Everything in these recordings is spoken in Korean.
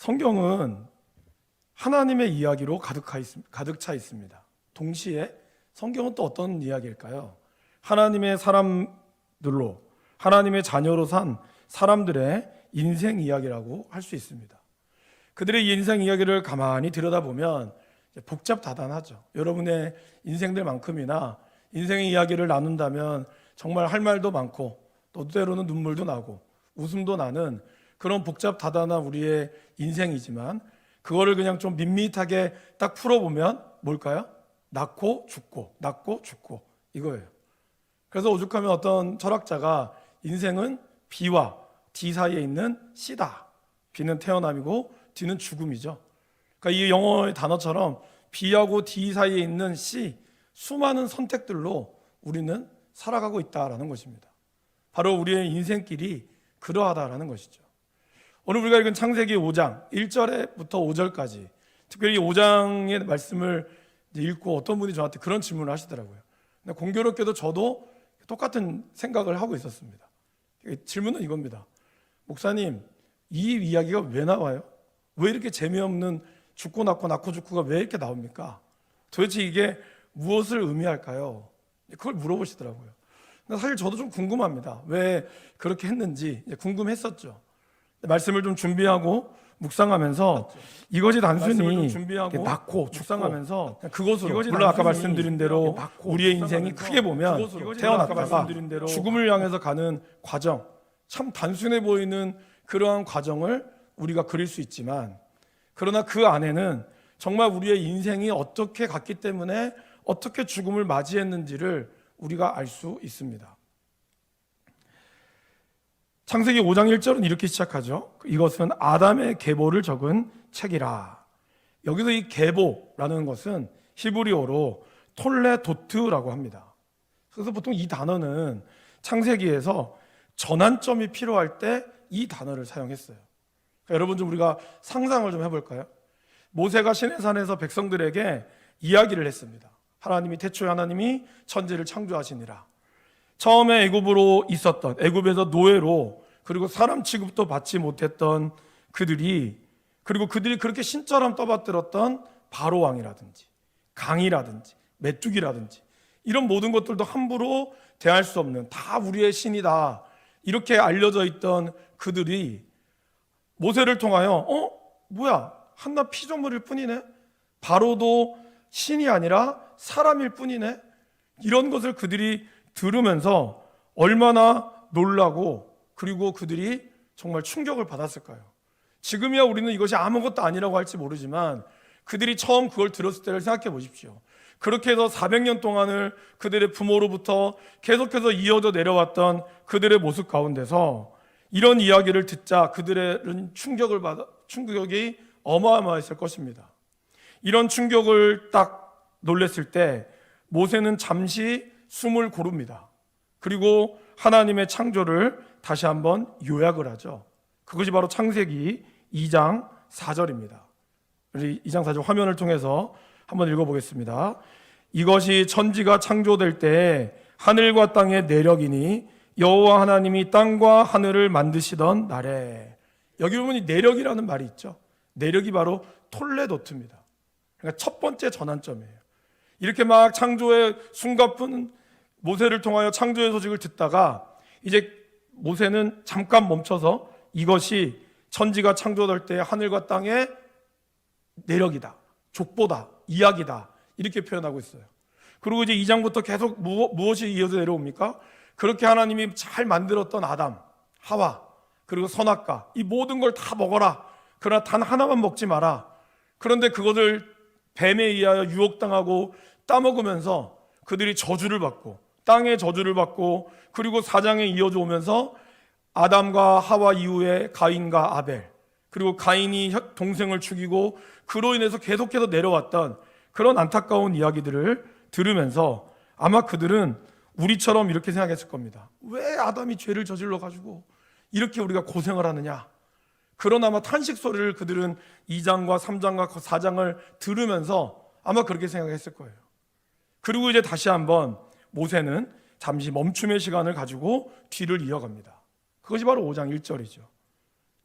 성경은 하나님의 이야기로 가득 차 있습니다. 동시에 성경은 또 어떤 이야기일까요? 하나님의 사람들로, 하나님의 자녀로 산 사람들의 인생 이야기라고 할 수 있습니다. 그들의 인생 이야기를 가만히 들여다보면 복잡다단하죠. 여러분의 인생들만큼이나 인생의 이야기를 나눈다면 정말 할 말도 많고 또 때로는 눈물도 나고 웃음도 나는 그런 복잡다단한 우리의 인생이지만, 그거를 그냥 좀 밋밋하게 딱 풀어보면 뭘까요? 낳고 죽고 이거예요. 그래서 오죽하면 어떤 철학자가 인생은 B와 D 사이에 있는 C다. B는 태어남이고 D는 죽음이죠. 그러니까 이 영어의 단어처럼 B하고 D 사이에 있는 C, 수많은 선택들로 우리는 살아가고 있다라는 것입니다. 바로 우리의 인생길이 그러하다라는 것이죠. 오늘 우리가 읽은 창세기 5장 1절부터 5절까지, 특별히 5장의 말씀을 읽고 어떤 분이 저한테 그런 질문을 하시더라고요. 근데 공교롭게도 저도 똑같은 생각을 하고 있었습니다. 질문은 이겁니다. 목사님, 이 이야기가 왜 나와요? 왜 이렇게 재미없는 죽고 낳고 죽고가 왜 이렇게 나옵니까? 도대체 이게 무엇을 의미할까요? 그걸 물어보시더라고요. 근데 사실 저도 좀 궁금합니다. 왜 그렇게 했는지 궁금했었죠. 말씀을 좀 준비하고 묵상하면서 이것이 단순히 낳고 죽상하면서 그것으로, 물론 아까 말씀드린 대로 우리의 인생이 크게 보면 태어났다가 죽음을 향해서 가는 과정, 참 단순해 보이는 그러한 과정을 우리가 그릴 수 있지만, 그러나 그 안에는 정말 우리의 인생이 어떻게 갔기 때문에 어떻게 죽음을 맞이했는지를 우리가 알 수 있습니다. 창세기 5장 1절은 이렇게 시작하죠. 이것은 아담의 계보를 적은 책이라. 여기서 이 계보라는 것은 히브리어로 톨레도트라고 합니다. 그래서 보통 이 단어는 창세기에서 전환점이 필요할 때 이 단어를 사용했어요. 그러니까 여러분 좀 우리가 상상을 좀 해볼까요? 모세가 시내산에서 백성들에게 이야기를 했습니다. 태초에 하나님이 천지를 창조하시니라. 처음에 애굽으로 있었던, 애굽에서 노예로, 그리고 사람 취급도 받지 못했던 그들이 그렇게 신처럼 떠받들었던 바로 왕이라든지 강이라든지 메뚜기라든지 이런 모든 것들도 함부로 대할 수 없는, 다 우리의 신이다, 이렇게 알려져 있던 그들이 모세를 통하여 뭐야, 한낱 피조물일 뿐이네, 바로도 신이 아니라 사람일 뿐이네, 이런 것을 그들이 들으면서 얼마나 놀라고, 그리고 그들이 정말 충격을 받았을까요? 지금이야 우리는 이것이 아무것도 아니라고 할지 모르지만 그들이 처음 그걸 들었을 때를 생각해 보십시오. 그렇게 해서 400년 동안을 그들의 부모로부터 계속해서 이어져 내려왔던 그들의 모습 가운데서 이런 이야기를 듣자 그들은 충격이 어마어마했을 것입니다. 이런 충격을 딱 놀랬을 때 모세는 잠시 숨을 고릅니다. 그리고 하나님의 창조를 다시 한번 요약을 하죠. 그것이 바로 창세기 2장 4절입니다. 우리 2장 4절 화면을 통해서 한번 읽어보겠습니다. 이것이 천지가 창조될 때 하늘과 땅의 내력이니 여호와 하나님이 땅과 하늘을 만드시던 날에. 여기 보면 이 내력이라는 말이 있죠. 내력이 바로 톨레도트입니다. 그러니까 첫 번째 전환점이에요. 이렇게 막 창조의 숨가쁜 모세를 통하여 창조의 소식을 듣다가 이제 모세는 잠깐 멈춰서 이것이 천지가 창조될 때 하늘과 땅의 내력이다, 족보다, 이야기다, 이렇게 표현하고 있어요. 그리고 이제 2장부터 계속 무엇이 이어져 내려옵니까? 그렇게 하나님이 잘 만들었던 아담, 하와, 그리고 선악과, 이 모든 걸 다 먹어라. 그러나 단 하나만 먹지 마라. 그런데 그것을 뱀에 의하여 유혹당하고 따먹으면서 그들이 저주를 받고, 땅의 저주를 받고, 그리고 4장에 이어져 오면서 아담과 하와 이후에 가인과 아벨, 그리고 가인이 동생을 죽이고 그로 인해서 계속해서 내려왔던 그런 안타까운 이야기들을 들으면서 아마 그들은 우리처럼 이렇게 생각했을 겁니다. 왜 아담이 죄를 저질러 가지고 이렇게 우리가 고생을 하느냐. 그런 아마 탄식 소리를 그들은 2장과 3장과 4장을 들으면서 아마 그렇게 생각했을 거예요. 그리고 이제 다시 한번 모세는 잠시 멈춤의 시간을 가지고 뒤를 이어갑니다. 그것이 바로 5장 1절이죠.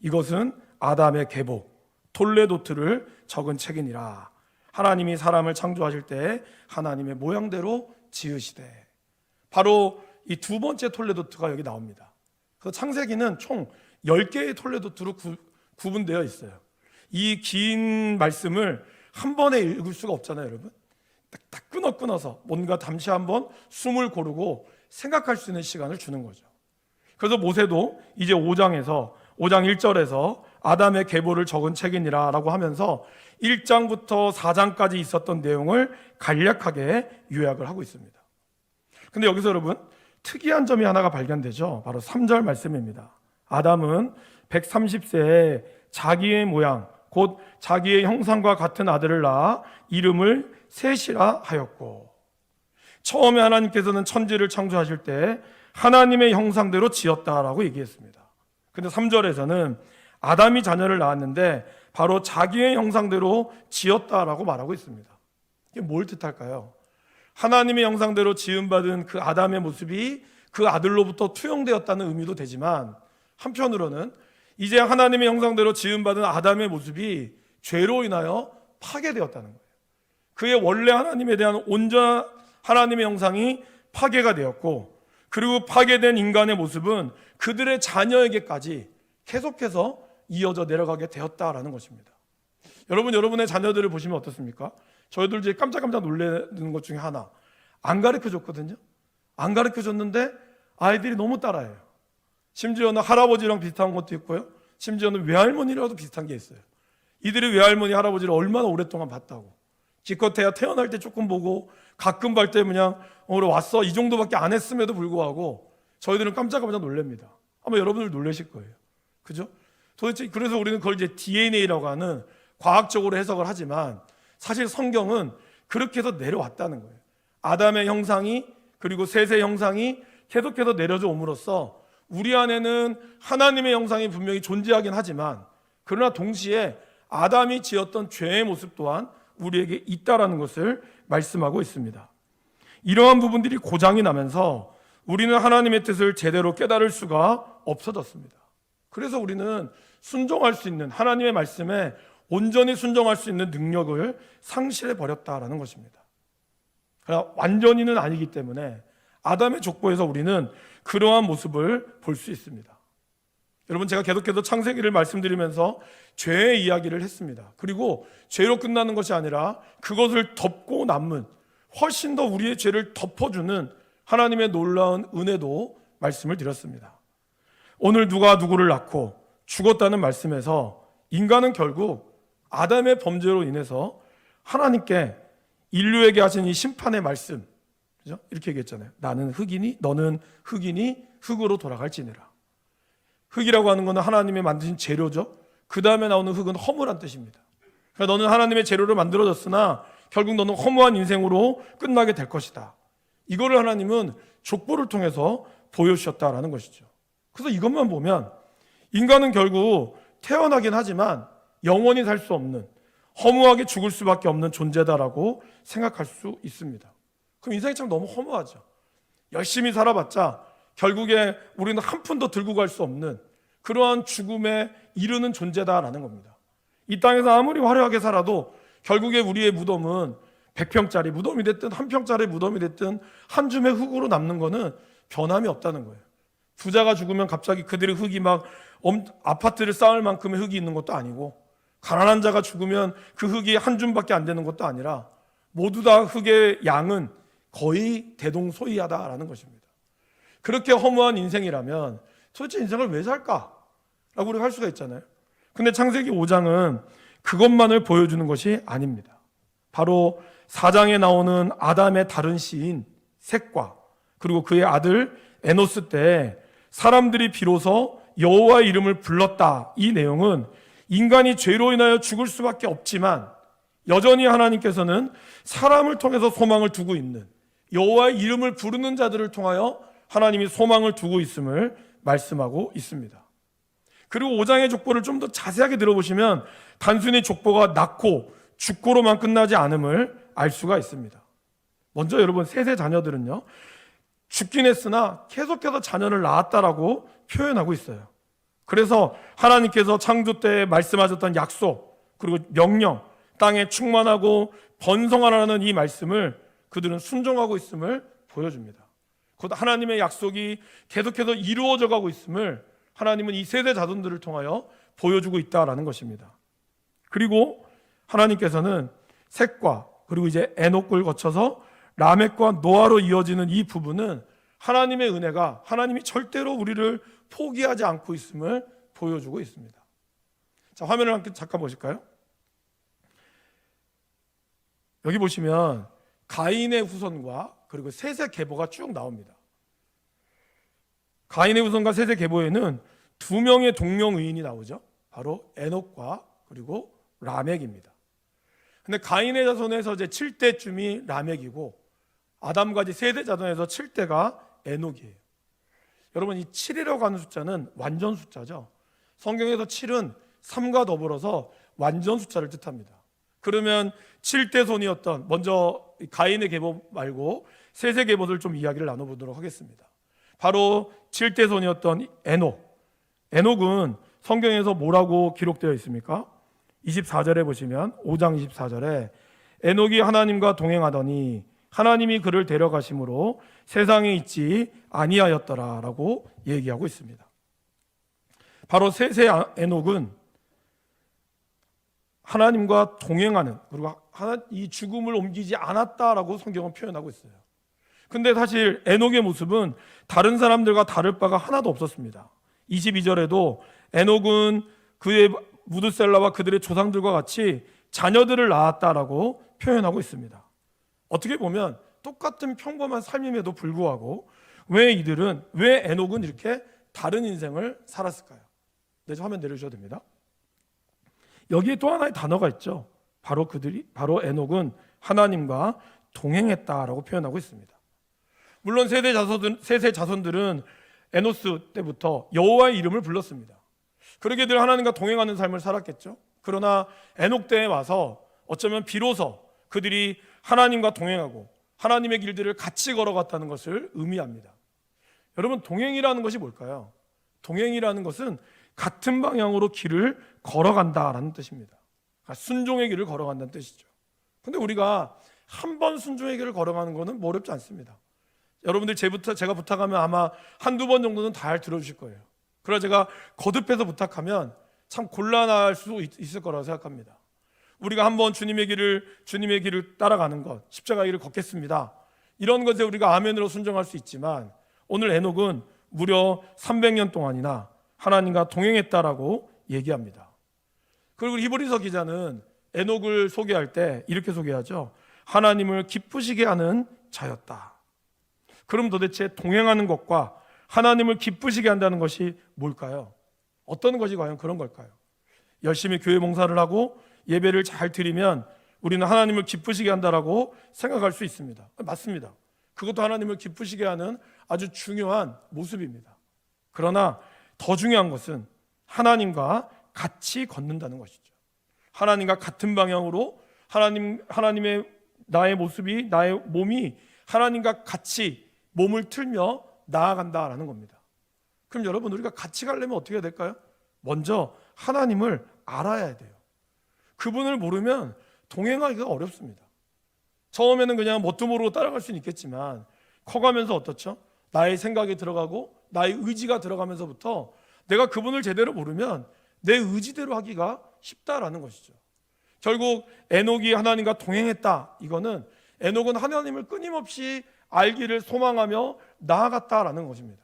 이것은 아담의 계보, 톨레도트를 적은 책이니라. 하나님이 사람을 창조하실 때 하나님의 모양대로 지으시되. 바로 이 두 번째 톨레도트가 여기 나옵니다. 그래서 창세기는 총 10개의 톨레도트로 구분되어 있어요. 이 긴 말씀을 한 번에 읽을 수가 없잖아요, 여러분. 딱 끊어서 뭔가 잠시 한번 숨을 고르고 생각할 수 있는 시간을 주는 거죠. 그래서 모세도 이제 5장 1절에서 아담의 계보를 적은 책이니라 라고 하면서 1장부터 4장까지 있었던 내용을 간략하게 요약을 하고 있습니다. 근데 여기서 여러분 특이한 점이 하나가 발견되죠. 바로 3절 말씀입니다. 아담은 130세에 자기의 모양 곧 자기의 형상과 같은 아들을 낳아 이름을 셋이라 하였고, 처음에 하나님께서는 천지를 창조하실 때 하나님의 형상대로 지었다라고 얘기했습니다. 근데 3절에서는 아담이 자녀를 낳았는데 바로 자기의 형상대로 지었다라고 말하고 있습니다. 이게 뭘 뜻할까요? 하나님의 형상대로 지음받은 그 아담의 모습이 그 아들로부터 투영되었다는 의미도 되지만, 한편으로는 이제 하나님의 형상대로 지음받은 아담의 모습이 죄로 인하여 파괴되었다는 거예요. 그의 원래 하나님에 대한 온전한 하나님의 형상이 파괴가 되었고, 그리고 파괴된 인간의 모습은 그들의 자녀에게까지 계속해서 이어져 내려가게 되었다라는 것입니다. 여러분, 여러분의 자녀들을 보시면 어떻습니까? 저희들 이제 깜짝깜짝 놀라는 것 중에 하나, 안 가르쳐줬거든요. 안 가르쳐줬는데 아이들이 너무 따라해요. 심지어는 할아버지랑 비슷한 것도 있고요, 심지어는 외할머니라도 비슷한 게 있어요. 이들이 외할머니 할아버지를 얼마나 오랫동안 봤다고. 기껏해야 태어날 때 조금 보고 가끔 볼 때 그냥 오늘 왔어 이 정도밖에 안 했음에도 불구하고 저희들은 깜짝깜짝 놀랍니다. 아마 여러분들 놀라실 거예요. 그죠? 도대체 그래서 우리는 그걸 이제 DNA라고 하는 과학적으로 해석을 하지만, 사실 성경은 그렇게 해서 내려왔다는 거예요. 아담의 형상이, 그리고 셋의 형상이 계속해서 내려져 옴으로써 우리 안에는 하나님의 형상이 분명히 존재하긴 하지만, 그러나 동시에 아담이 지었던 죄의 모습 또한 우리에게 있다라는 것을 말씀하고 있습니다. 이러한 부분들이 고장이 나면서 우리는 하나님의 뜻을 제대로 깨달을 수가 없어졌습니다. 그래서 우리는 순종할 수 있는, 하나님의 말씀에 온전히 순종할 수 있는 능력을 상실해 버렸다라는 것입니다. 그러나 완전히는 아니기 때문에 아담의 족보에서 우리는 그러한 모습을 볼 수 있습니다. 여러분, 제가 계속해서 창세기를 말씀드리면서 죄의 이야기를 했습니다. 그리고 죄로 끝나는 것이 아니라 그것을 덮고 남은, 훨씬 더 우리의 죄를 덮어주는 하나님의 놀라운 은혜도 말씀을 드렸습니다. 오늘 누가 누구를 낳고 죽었다는 말씀에서 인간은 결국 아담의 범죄로 인해서 하나님께 인류에게 하신 이 심판의 말씀, 그죠? 이렇게 얘기했잖아요. 나는 흙이니 너는 흙이니 흙으로 돌아갈지니라. 흙이라고 하는 것은 하나님이 만드신 재료죠. 그 다음에 나오는 흙은 허무란 뜻입니다. 그러니까 너는 하나님의 재료로 만들어졌으나 결국 너는 허무한 인생으로 끝나게 될 것이다. 이거를 하나님은 족보를 통해서 보여주셨다라는 것이죠. 그래서 이것만 보면 인간은 결국 태어나긴 하지만 영원히 살 수 없는, 허무하게 죽을 수밖에 없는 존재다라고 생각할 수 있습니다. 그럼 인생이 참 너무 허무하죠. 열심히 살아봤자 결국에 우리는 한 푼도 들고 갈 수 없는 그러한 죽음에 이르는 존재다라는 겁니다. 이 땅에서 아무리 화려하게 살아도 결국에 우리의 무덤은 100평짜리 무덤이 됐든 1평짜리 무덤이 됐든 한 줌의 흙으로 남는 거는 변함이 없다는 거예요. 부자가 죽으면 갑자기 그들의 흙이 막 아파트를 쌓을 만큼의 흙이 있는 것도 아니고, 가난한 자가 죽으면 그 흙이 한 줌밖에 안 되는 것도 아니라 모두 다 흙의 양은 거의 대동소이하다라는 것입니다. 그렇게 허무한 인생이라면 도대체 인생을 왜 살까? 라고 우리가 할 수가 있잖아요. 근데 창세기 5장은 그것만을 보여주는 것이 아닙니다. 바로 4장에 나오는 아담의 다른 씨인 셋과 그리고 그의 아들 에노스 때 사람들이 비로소 여호와의 이름을 불렀다. 이 내용은 인간이 죄로 인하여 죽을 수밖에 없지만 여전히 하나님께서는 사람을 통해서 소망을 두고 있는, 여호와의 이름을 부르는 자들을 통하여 하나님이 소망을 두고 있음을 말씀하고 있습니다. 그리고 5장의 족보를 좀 더 자세하게 들어보시면 단순히 족보가 낳고 죽고로만 끝나지 않음을 알 수가 있습니다. 먼저 여러분, 셋의 자녀들은요, 죽긴 했으나 계속해서 자녀를 낳았다라고 표현하고 있어요. 그래서 하나님께서 창조 때 말씀하셨던 약속, 그리고 명령, 땅에 충만하고 번성하라는 이 말씀을 그들은 순종하고 있음을 보여줍니다. 곧 하나님의 약속이 계속해서 이루어져 가고 있음을 하나님은 이 세대 자손들을 통하여 보여주고 있다라는 것입니다. 그리고 하나님께서는 셋과 그리고 이제 에녹을 거쳐서 라멕과 노아로 이어지는 이 부분은 하나님의 은혜가 하나님이 절대로 우리를 포기하지 않고 있음을 보여주고 있습니다. 자, 화면을 함께 잠깐 보실까요? 여기 보시면 가인의 후손과 그리고 셋의 계보가 쭉 나옵니다. 가인의 후손과 셋의 계보에는 두 명의 동명의인이 나오죠. 바로 에녹과 그리고 라멕입니다. 근데 가인의 자손에서 이제 7대쯤이 라멕이고 아담과 이제 세대 자손에서 7대가 에녹이에요. 여러분, 이 7이라고 하는 숫자는 완전 숫자죠. 성경에서 7은 3과 더불어서 완전 숫자를 뜻합니다. 그러면 7대 손이었던 먼저 가인의 계보 말고 셋의 계보를 좀 이야기를 나눠보도록 하겠습니다. 바로 7대 손이었던 에녹은 성경에서 뭐라고 기록되어 있습니까? 24절에 보시면 5장 24절에 에녹이 하나님과 동행하더니 하나님이 그를 데려가심으로 세상에 있지 아니하였더라라고 얘기하고 있습니다. 바로 셋의 에녹은 하나님과 동행하는, 그리고 이 죽음을 옮기지 않았다라고 성경은 표현하고 있어요. 근데 사실 에녹의 모습은 다른 사람들과 다를 바가 하나도 없었습니다. 22절에도 에녹은 그의 무드셀라와 그들의 조상들과 같이 자녀들을 낳았다라고 표현하고 있습니다. 어떻게 보면 똑같은 평범한 삶임에도 불구하고 왜 에녹은 이렇게 다른 인생을 살았을까요? 네, 화면 내려주셔도 됩니다. 여기에 또 하나의 단어가 있죠. 바로 에녹은 하나님과 동행했다라고 표현하고 있습니다. 물론 셋의 자손들은 에노스 때부터 여호와의 이름을 불렀습니다. 그러게 늘 하나님과 동행하는 삶을 살았겠죠. 그러나 에녹 때에 와서 어쩌면 비로소 그들이 하나님과 동행하고 하나님의 길들을 같이 걸어갔다는 것을 의미합니다. 여러분, 동행이라는 것이 뭘까요? 동행이라는 것은 같은 방향으로 길을 걸어간다라는 뜻입니다. 순종의 길을 걸어간다는 뜻이죠. 근데 우리가 한 번 순종의 길을 걸어가는 것은 뭐 어렵지 않습니다. 여러분들 제가 부탁하면 아마 한두 번 정도는 다 들어주실 거예요. 그러나 제가 거듭해서 부탁하면 참 곤란할 수 있을 거라고 생각합니다. 우리가 한번 주님의 길을 따라가는 것, 십자가 길을 걷겠습니다, 이런 것에 우리가 아멘으로 순종할 수 있지만 오늘 에녹은 무려 300년 동안이나 하나님과 동행했다라고 얘기합니다. 그리고 히브리서 기자는 에녹을 소개할 때 이렇게 소개하죠. 하나님을 기쁘시게 하는 자였다. 그럼 도대체 동행하는 것과 하나님을 기쁘시게 한다는 것이 뭘까요? 어떤 것이 과연 그런 걸까요? 열심히 교회 봉사를 하고 예배를 잘 드리면 우리는 하나님을 기쁘시게 한다라고 생각할 수 있습니다. 맞습니다. 그것도 하나님을 기쁘시게 하는 아주 중요한 모습입니다. 그러나 더 중요한 것은 하나님과 같이 걷는다는 것이죠. 하나님과 같은 방향으로 하나님의 나의 모습이, 나의 몸이 하나님과 같이 몸을 틀며 나아간다라는 겁니다. 그럼 여러분, 우리가 같이 가려면 어떻게 해야 될까요? 먼저 하나님을 알아야 돼요. 그분을 모르면 동행하기가 어렵습니다. 처음에는 그냥 뭣도 모르고 따라갈 수는 있겠지만 커가면서 어떻죠? 나의 생각이 들어가고 나의 의지가 들어가면서부터 내가 그분을 제대로 모르면 내 의지대로 하기가 쉽다라는 것이죠. 결국 에녹이 하나님과 동행했다, 이거는 에녹은 하나님을 끊임없이 알기를 소망하며 나아갔다라는 것입니다.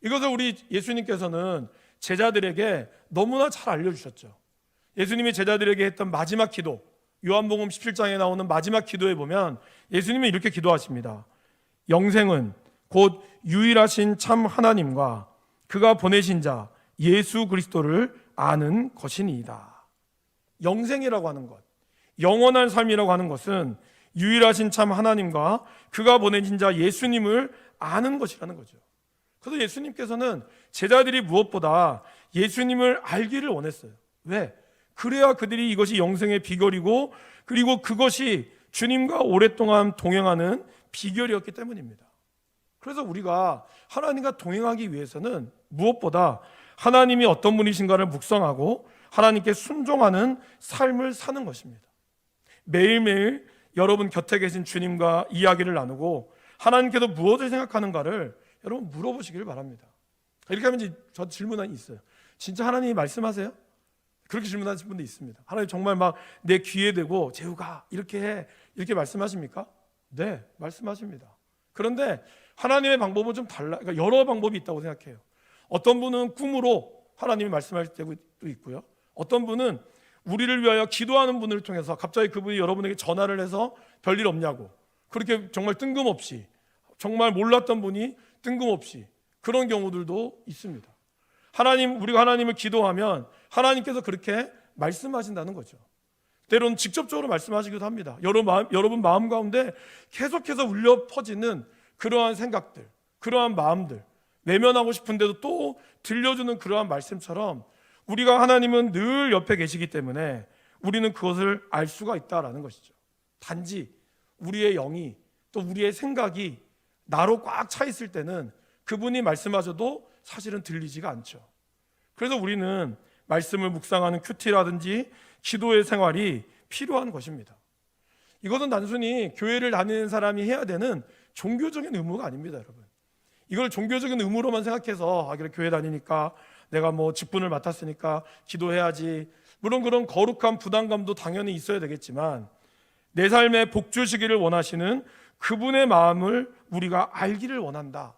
이것을 우리 예수님께서는 제자들에게 너무나 잘 알려주셨죠. 예수님이 제자들에게 했던 마지막 기도, 요한복음 17장에 나오는 마지막 기도에 보면 예수님이 이렇게 기도하십니다. 영생은 곧 유일하신 참 하나님과 그가 보내신 자 예수 그리스도를 아는 것이니이다. 영생이라고 하는 것, 영원한 삶이라고 하는 것은 유일하신 참 하나님과 그가 보내신 자 예수님을 아는 것이라는 거죠. 그래서 예수님께서는 제자들이 무엇보다 예수님을 알기를 원했어요. 왜? 그래야 그들이 이것이 영생의 비결이고 그리고 그것이 주님과 오랫동안 동행하는 비결이었기 때문입니다. 그래서 우리가 하나님과 동행하기 위해서는 무엇보다 하나님이 어떤 분이신가를 묵상하고 하나님께 순종하는 삶을 사는 것입니다. 매일매일 여러분 곁에 계신 주님과 이야기를 나누고 하나님께서 무엇을 생각하는가를 여러분 물어보시길 바랍니다. 이렇게 하면 이제 저 질문이 있어요. 진짜 하나님이 말씀하세요? 그렇게 질문하시는 분도 있습니다. 하나님 정말 막 내 귀에 대고 재우가 이렇게 해, 이렇게 말씀하십니까? 네, 말씀하십니다. 그런데 하나님의 방법은 좀 달라. 그러니까 여러 방법이 있다고 생각해요. 어떤 분은 꿈으로 하나님이 말씀하실 때도 있고요. 어떤 분은 우리를 위하여 기도하는 분을 통해서 갑자기 그분이 여러분에게 전화를 해서 별일 없냐고, 그렇게 정말 뜬금없이, 정말 몰랐던 분이 뜬금없이 그런 경우들도 있습니다. 우리가 하나님을 기도하면 하나님께서 그렇게 말씀하신다는 거죠. 때로는 직접적으로 말씀하시기도 합니다. 여러분 마음 가운데 계속해서 울려 퍼지는 그러한 생각들, 그러한 마음들, 외면하고 싶은데도 또 들려주는 그러한 말씀처럼 우리가 하나님은 늘 옆에 계시기 때문에 우리는 그것을 알 수가 있다라는 것이죠. 단지 우리의 영이, 또 우리의 생각이 나로 꽉 차 있을 때는 그분이 말씀하셔도 사실은 들리지가 않죠. 그래서 우리는 말씀을 묵상하는 큐티라든지 기도의 생활이 필요한 것입니다. 이것은 단순히 교회를 다니는 사람이 해야 되는 종교적인 의무가 아닙니다, 여러분. 이걸 종교적인 의무로만 생각해서 그래 교회 다니니까 내가 뭐 직분을 맡았으니까 기도해야지, 물론 그런 거룩한 부담감도 당연히 있어야 되겠지만 내 삶에 복 주시기를 원하시는 그분의 마음을 우리가 알기를 원한다.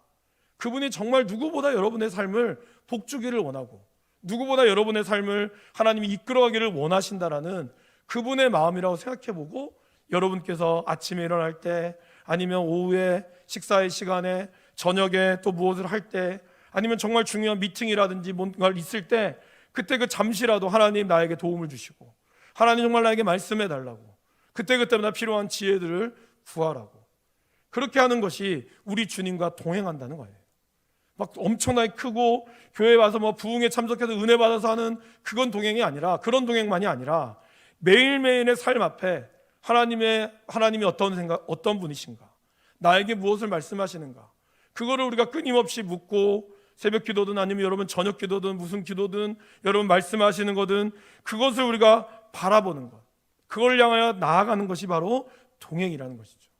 그분이 정말 누구보다 여러분의 삶을 복 주기를 원하고 누구보다 여러분의 삶을 하나님이 이끌어가기를 원하신다라는 그분의 마음이라고 생각해보고 여러분께서 아침에 일어날 때, 아니면 오후에 식사의 시간에, 저녁에 또 무엇을 할 때, 아니면 정말 중요한 미팅이라든지 뭔가를 있을 때 그때 그 잠시라도 하나님 나에게 도움을 주시고 하나님 정말 나에게 말씀해 달라고, 그때그때마다 필요한 지혜들을 구하라고, 그렇게 하는 것이 우리 주님과 동행한다는 거예요. 막 엄청나게 크고 교회에 와서 뭐 부흥에 참석해서 은혜 받아서 하는 그건 동행이 아니라, 그런 동행만이 아니라 매일매일의 삶 앞에 하나님이 어떤 분이신가, 나에게 무엇을 말씀하시는가, 그거를 우리가 끊임없이 묻고, 새벽 기도든 아니면 여러분 저녁 기도든 무슨 기도든 여러분 말씀하시는 거든 그것을 우리가 바라보는 것, 그걸 향하여 나아가는 것이 바로 동행이라는 것이죠.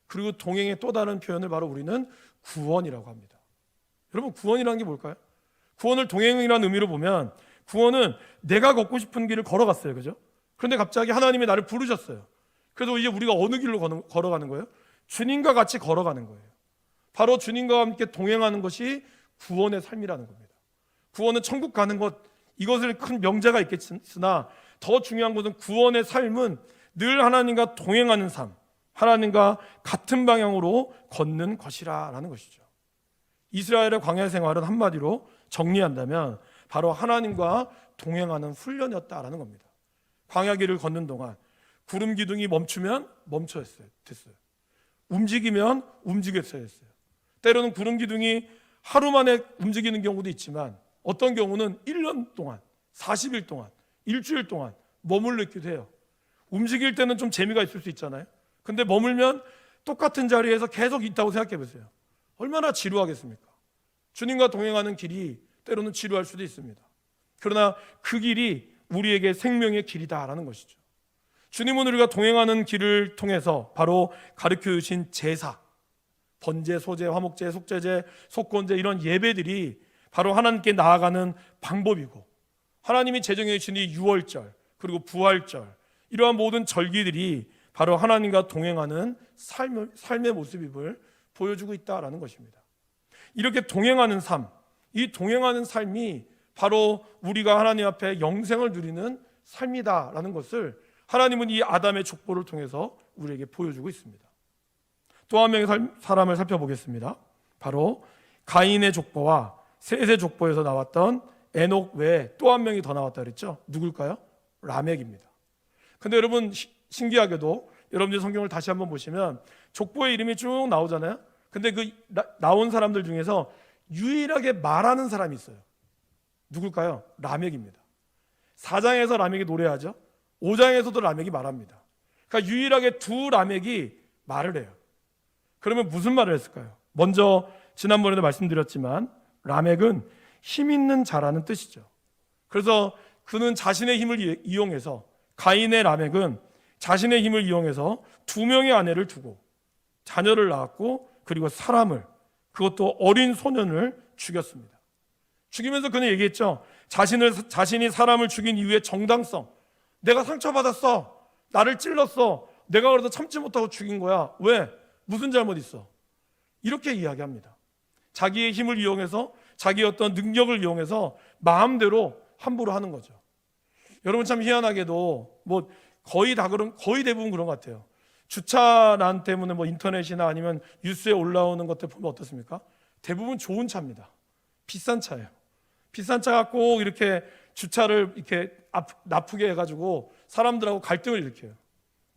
그리고 동행의 또 다른 표현을 바로 우리는 구원이라고 합니다. 여러분, 구원이라는 게 뭘까요? 구원을 동행이라는 의미로 보면, 구원은 내가 걷고 싶은 길을 걸어갔어요, 그죠? 그런데 갑자기 하나님이 나를 부르셨어요. 그래서 이제 우리가 어느 길로 걸어가는 거예요? 주님과 같이 걸어가는 거예요. 바로 주님과 함께 동행하는 것이 구원의 삶이라는 겁니다. 구원은 천국 가는 것, 이것을 큰 명제가 있겠으나 더 중요한 것은 구원의 삶은 늘 하나님과 동행하는 삶, 하나님과 같은 방향으로 걷는 것이라는 것이죠. 이스라엘의 광야 생활은 한마디로 정리한다면 바로 하나님과 동행하는 훈련이었다라는 겁니다. 광야 길을 걷는 동안 구름 기둥이 멈추면 멈춰야 됐어요. 움직이면 움직였어야 했어요. 때로는 구름 기둥이 하루 만에 움직이는 경우도 있지만 어떤 경우는 1년 동안, 40일 동안, 일주일 동안 머물러 있기도 해요. 움직일 때는 좀 재미가 있을 수 있잖아요. 근데 머물면 똑같은 자리에서 계속 있다고 생각해 보세요. 얼마나 지루하겠습니까? 주님과 동행하는 길이 때로는 지루할 수도 있습니다. 그러나 그 길이 우리에게 생명의 길이다라는 것이죠. 주님은 우리가 동행하는 길을 통해서 바로 가르쳐 주신 제사, 번제, 소제, 화목제, 속죄제, 속건제, 이런 예배들이 바로 하나님께 나아가는 방법이고, 하나님이 제정해 주신 이 유월절 그리고 부활절, 이러한 모든 절기들이 바로 하나님과 동행하는 삶의 모습을 보여주고 있다라는 것입니다. 이렇게 동행하는 삶, 이 동행하는 삶이 바로 우리가 하나님 앞에 영생을 누리는 삶이다라는 것을 하나님은 이 아담의 족보를 통해서 우리에게 보여주고 있습니다. 또 한 명의 사람을 살펴보겠습니다. 바로 가인의 족보와 셋의 족보에서 나왔던 에녹 외에 또 한 명이 더 나왔다 그랬죠. 누굴까요? 라멕입니다. 근데 여러분, 신기하게도 여러분들 성경을 다시 한번 보시면 족보의 이름이 쭉 나오잖아요. 근데 그 나온 사람들 중에서 유일하게 말하는 사람이 있어요. 누굴까요? 라멕입니다. 4장에서 라멕이 노래하죠. 5장에서도 라멕이 말합니다. 그러니까 유일하게 두 라멕이 말을 해요. 그러면 무슨 말을 했을까요? 먼저 지난번에도 말씀드렸지만 라멕은 힘 있는 자라는 뜻이죠. 그래서 그는 자신의 힘을 이용해서, 가인의 라멕은 자신의 힘을 이용해서 두 명의 아내를 두고 자녀를 낳았고, 그리고 사람을, 그것도 어린 소년을 죽였습니다. 죽이면서 그는 얘기했죠. 자신이 사람을 죽인 이유의 정당성, 내가 상처받았어, 나를 찔렀어, 내가 그래도 참지 못하고 죽인 거야. 왜? 무슨 잘못 있어? 이렇게 이야기합니다. 자기의 힘을 이용해서, 자기의 어떤 능력을 이용해서 마음대로 함부로 하는 거죠. 여러분, 참 희한하게도 거의 대부분 그런 것 같아요. 주차난 때문에 인터넷이나 아니면 뉴스에 올라오는 것들 보면 어떻습니까? 대부분 좋은 차입니다. 비싼 차예요. 비싼 차가 꼭 이렇게 주차를 이렇게 나쁘게 해가지고 사람들하고 갈등을 일으켜요.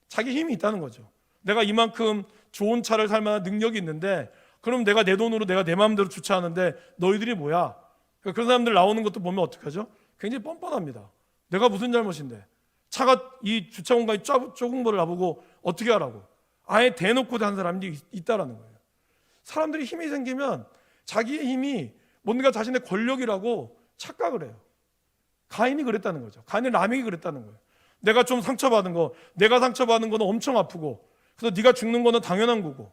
자기 힘이 있다는 거죠. 내가 이만큼 좋은 차를 살 만한 능력이 있는데, 그럼 내가 내 돈으로 내가 내 마음대로 주차하는데 너희들이 뭐야? 그런 사람들 나오는 것도 보면 어떡하죠? 굉장히 뻔뻔합니다. 내가 무슨 잘못인데? 차가 이 주차 공간이 좁은 거를 나보고 어떻게 하라고? 아예 대놓고 한 사람이 있다라는 거예요. 사람들이 힘이 생기면 자기의 힘이 뭔가 자신의 권력이라고 착각을 해요. 가인이 그랬다는 거죠. 가인의 라멕이 그랬다는 거예요. 내가 좀 상처받은 거는 엄청 아프고, 그래서 네가 죽는 거는 당연한 거고,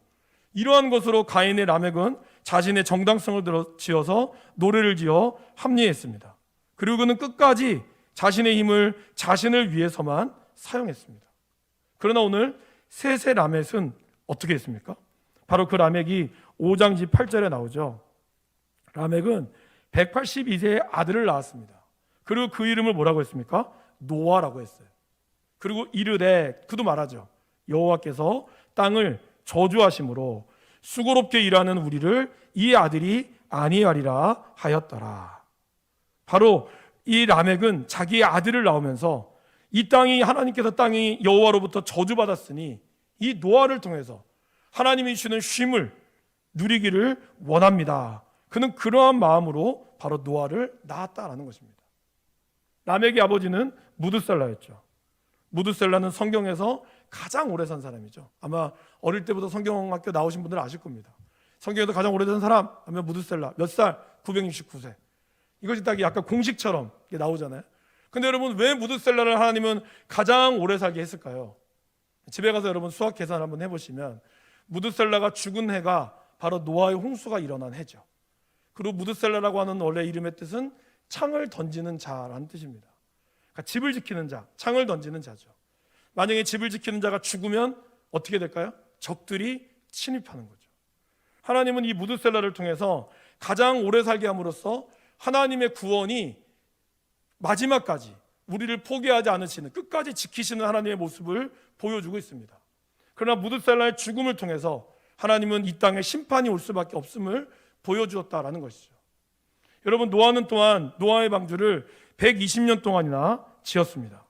이러한 것으로 가인의 라멕은 자신의 정당성을 지어서 노래를 지어 합리했습니다. 그리고 그는 끝까지 자신의 힘을 자신을 위해서만 사용했습니다. 그러나 오늘 셋의 라멕은 어떻게 했습니까? 바로 그 라멕이 5장 18절에 나오죠. 라멕은 182세의 아들을 낳았습니다. 그리고 그 이름을 뭐라고 했습니까? 노아라고 했어요. 그리고 이르되, 그도 말하죠. 여호와께서 땅을 저주하심으로 수고롭게 일하는 우리를 이 아들이 아니하리라 하였더라. 바로 이 라멕은 자기의 아들을 낳으면서 하나님께서 땅이 여호와로부터 저주받았으니 이 노아를 통해서 하나님이 주는 쉼을 누리기를 원합니다. 그는 그러한 마음으로 바로 노아를 낳았다라는 것입니다. 라멕의 아버지는 무드셀라였죠. 무드셀라는 성경에서 가장 오래 산 사람이죠. 아마 어릴 때부터 성경학교 나오신 분들은 아실 겁니다. 성경에서 가장 오래된 사람 하면 무드셀라. 몇 살? 969세. 이것이 딱 약간 공식처럼 나오잖아요. 근데 여러분, 왜 무드셀라를 하나님은 가장 오래 살게 했을까요? 집에 가서 여러분 수학 계산 한번 해보시면 무드셀라가 죽은 해가 바로 노아의 홍수가 일어난 해죠. 그리고 무드셀라라고 하는 원래 이름의 뜻은 창을 던지는 자라는 뜻입니다. 그러니까 집을 지키는 자, 창을 던지는 자죠. 만약에 집을 지키는 자가 죽으면 어떻게 될까요? 적들이 침입하는 거죠. 하나님은 이 무드셀라를 통해서 가장 오래 살게 함으로써 하나님의 구원이 마지막까지 우리를 포기하지 않으시는, 끝까지 지키시는 하나님의 모습을 보여주고 있습니다. 그러나 무드셀라의 죽음을 통해서 하나님은 이 땅에 심판이 올 수밖에 없음을 보여주었다라는 것이죠. 여러분, 노아는 또한 노아의 방주를 120년 동안이나 지었습니다.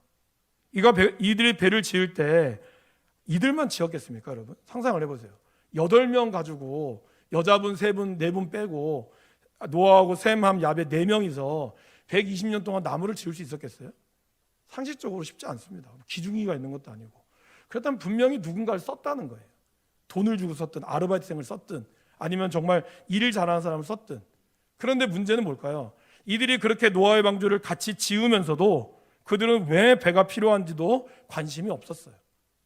이들이 배를 지을 때 이들만 지었겠습니까, 여러분? 상상을 해보세요. 8명 가지고 여자분 3분, 4분 빼고 노아하고 셈, 함, 야벳 4명이서 120년 동안 나무를 지을 수 있었겠어요? 상식적으로 쉽지 않습니다. 기중이가 있는 것도 아니고. 그렇다면 분명히 누군가를 썼다는 거예요. 돈을 주고 썼든 아르바이트생을 썼든 아니면 정말 일을 잘하는 사람을 썼든. 그런데 문제는 뭘까요? 이들이 그렇게 노아의 방주를 같이 지으면서도 그들은 왜 배가 필요한지도 관심이 없었어요.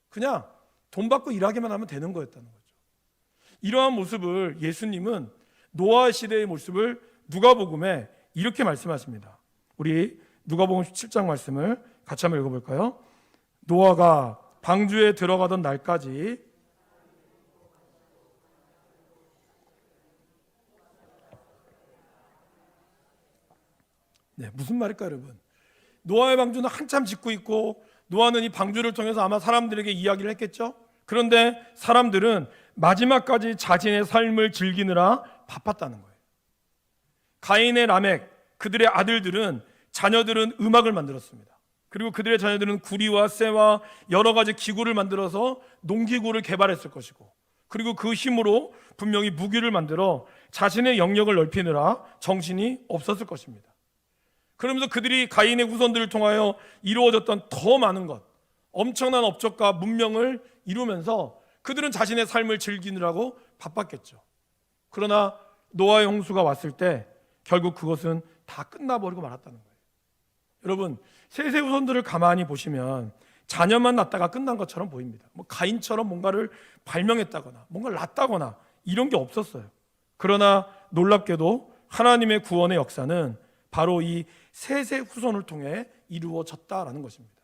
그냥 돈 받고 일하기만 하면 되는 거였다는 거죠. 이러한 모습을 예수님은 노아 시대의 모습을 누가복음에 이렇게 말씀하십니다. 우리 누가복음 17장 말씀을 같이 한번 읽어볼까요? 노아가 방주에 들어가던 날까지 무슨 말일까요, 여러분? 노아의 방주는 한참 짓고 있고 노아는 이 방주를 통해서 아마 사람들에게 이야기를 했겠죠. 그런데 사람들은 마지막까지 자신의 삶을 즐기느라 바빴다는 거예요. 가인의 라멕, 그들의 아들들은, 자녀들은 음악을 만들었습니다. 그리고 그들의 자녀들은 구리와 쇠와 여러 가지 기구를 만들어서 농기구를 개발했을 것이고, 그리고 그 힘으로 분명히 무기를 만들어 자신의 영역을 넓히느라 정신이 없었을 것입니다. 그러면서 그들이 가인의 후손들을 통하여 이루어졌던 더 많은 것, 엄청난 업적과 문명을 이루면서 그들은 자신의 삶을 즐기느라고 바빴겠죠. 그러나 노아의 홍수가 왔을 때 결국 그것은 다 끝나버리고 말았다는 거예요. 여러분, 셋의 후손들을 가만히 보시면 자녀만 낳다가 끝난 것처럼 보입니다. 뭐 가인처럼 뭔가를 발명했다거나 뭔가를 낳았다거나 이런 게 없었어요. 그러나 놀랍게도 하나님의 구원의 역사는 바로 이 셋의 후손을 통해 이루어졌다라는 것입니다.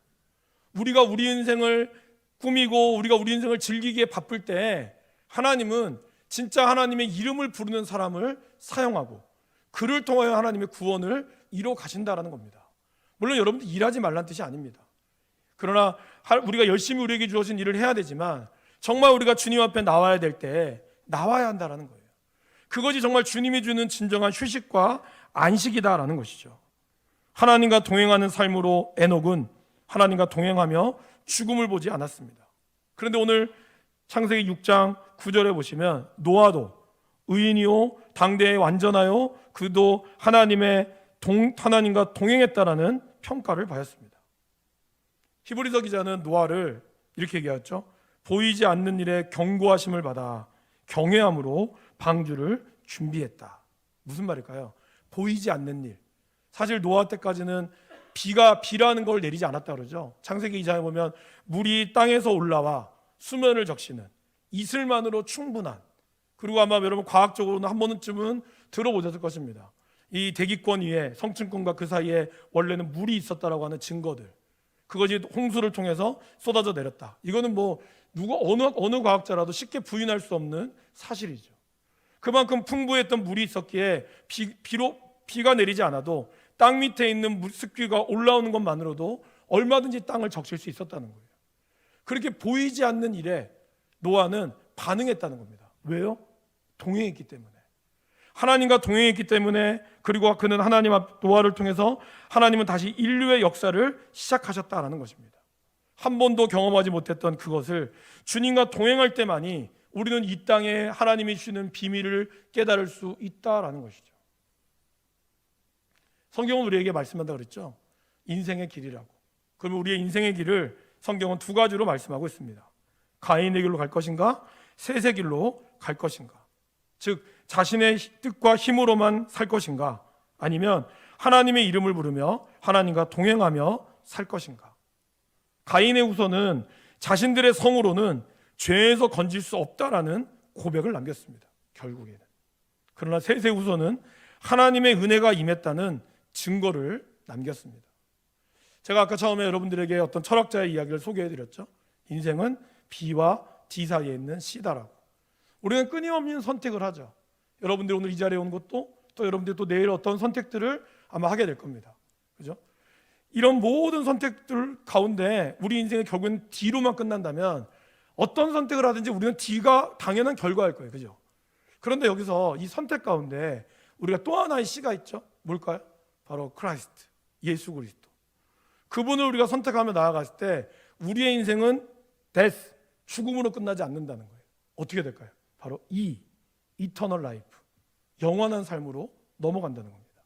우리가 우리 인생을 꾸미고 우리가 우리 인생을 즐기기에 바쁠 때 하나님은 진짜 하나님의 이름을 부르는 사람을 사용하고 그를 통하여 하나님의 구원을 이루어 가신다라는 겁니다. 물론 여러분들 일하지 말란 뜻이 아닙니다. 그러나 우리가 열심히 우리에게 주어진 일을 해야 되지만 정말 우리가 주님 앞에 나와야 될 때 나와야 한다라는 거예요. 그것이 정말 주님이 주는 진정한 휴식과 안식이다라는 것이죠. 하나님과 동행하는 삶으로 에녹은 하나님과 동행하며 죽음을 보지 않았습니다. 그런데 오늘 창세기 6장 9절에 보시면 노아도 의인이요 당대에 완전하여 그도 하나님과 동행했다라는 평가를 받았습니다. 히브리서 기자는 노아를 이렇게 얘기했죠. 보이지 않는 일에 경고하심을 받아 경외함으로 방주를 준비했다. 무슨 말일까요? 보이지 않는 일. 사실 노아 때까지는 비라는 걸 내리지 않았다 그러죠. 창세기 2장에 보면 물이 땅에서 올라와 수면을 적시는 이슬만으로 충분한, 그리고 아마 여러분 과학적으로는 한 번쯤은 들어보셨을 것입니다. 이 대기권 위에 성층권과 그 사이에 원래는 물이 있었다라고 하는 증거들, 그것이 홍수를 통해서 쏟아져 내렸다. 이거는 뭐 어느 과학자라도 쉽게 부인할 수 없는 사실이죠. 그만큼 풍부했던 물이 있었기에 비가 내리지 않아도 땅 밑에 있는 습기가 올라오는 것만으로도 얼마든지 땅을 적실 수 있었다는 거예요. 그렇게 보이지 않는 일에 노아는 반응했다는 겁니다. 왜요? 동행했기 때문에. 하나님과 동행했기 때문에, 그리고 그는 노아를 통해서 하나님은 다시 인류의 역사를 시작하셨다라는 것입니다. 한 번도 경험하지 못했던 그것을 주님과 동행할 때만이 우리는 이 땅에 하나님이 주시는 비밀을 깨달을 수 있다라는 것이죠. 성경은 우리에게 말씀한다고 그랬죠. 인생의 길이라고. 그러면 우리의 인생의 길을 성경은 두 가지로 말씀하고 있습니다. 가인의 길로 갈 것인가, 셋의 길로 갈 것인가. 즉 자신의 뜻과 힘으로만 살 것인가, 아니면 하나님의 이름을 부르며 하나님과 동행하며 살 것인가. 가인의 후손은 자신들의 성으로는 죄에서 건질 수 없다라는 고백을 남겼습니다. 결국에는. 그러나 셋의 후손은 하나님의 은혜가 임했다는 증거를 남겼습니다. 제가 아까 처음에 여러분들에게 어떤 철학자의 이야기를 소개해드렸죠. 인생은 B와 D 사이에 있는 C다라고. 우리는 끊임없는 선택을 하죠. 여러분들이 오늘 이 자리에 온 것도, 또 여러분들이 또 내일 어떤 선택들을 아마 하게 될 겁니다. 그죠? 이런 모든 선택들 가운데 우리 인생의 결국은 D로만 끝난다면 어떤 선택을 하든지 우리는 D가 당연한 결과일 거예요. 그죠? 그런데 여기서 이 선택 가운데 우리가 또 하나의 C가 있죠. 뭘까요? 바로 크라이스트, 예수 그리스도. 그분을 우리가 선택하며 나아갔을 때 우리의 인생은 데스, 죽음으로 끝나지 않는다는 거예요. 어떻게 될까요? 바로 이터널 라이프, 영원한 삶으로 넘어간다는 겁니다.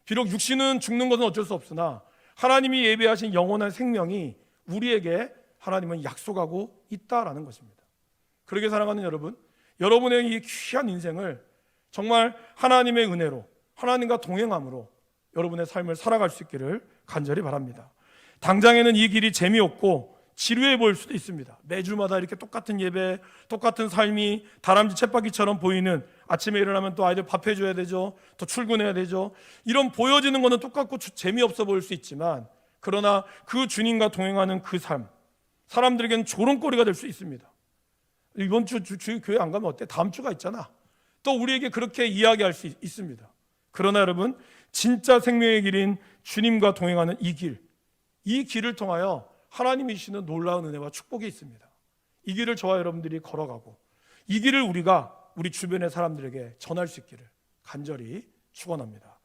비록 육신은 죽는 것은 어쩔 수 없으나 하나님이 예비하신 영원한 생명이 우리에게 하나님은 약속하고 있다라는 것입니다. 그러게 사랑하는 여러분, 여러분의 이 귀한 인생을 정말 하나님의 은혜로, 하나님과 동행함으로 여러분의 삶을 살아갈 수 있기를 간절히 바랍니다. 당장에는 이 길이 재미없고 지루해 보일 수도 있습니다. 매주마다 이렇게 똑같은 예배, 똑같은 삶이 다람쥐 쳇바퀴처럼 보이는, 아침에 일어나면 또 아이들 밥 해줘야 되죠, 또 출근해야 되죠. 이런 보여지는 거는 똑같고 재미없어 보일 수 있지만, 그러나 그 주님과 동행하는 그 삶, 사람들에게는 조롱거리가 될 수 있습니다. 이번 주 교회 안 가면 어때? 다음 주가 있잖아. 또 우리에게 그렇게 이야기할 수 있습니다. 그러나 여러분, 진짜 생명의 길인 주님과 동행하는 이 길을 통하여 하나님이 주시는 놀라운 은혜와 축복이 있습니다. 이 길을 저와 여러분들이 걸어가고 이 길을 우리가 우리 주변의 사람들에게 전할 수 있기를 간절히 축원합니다.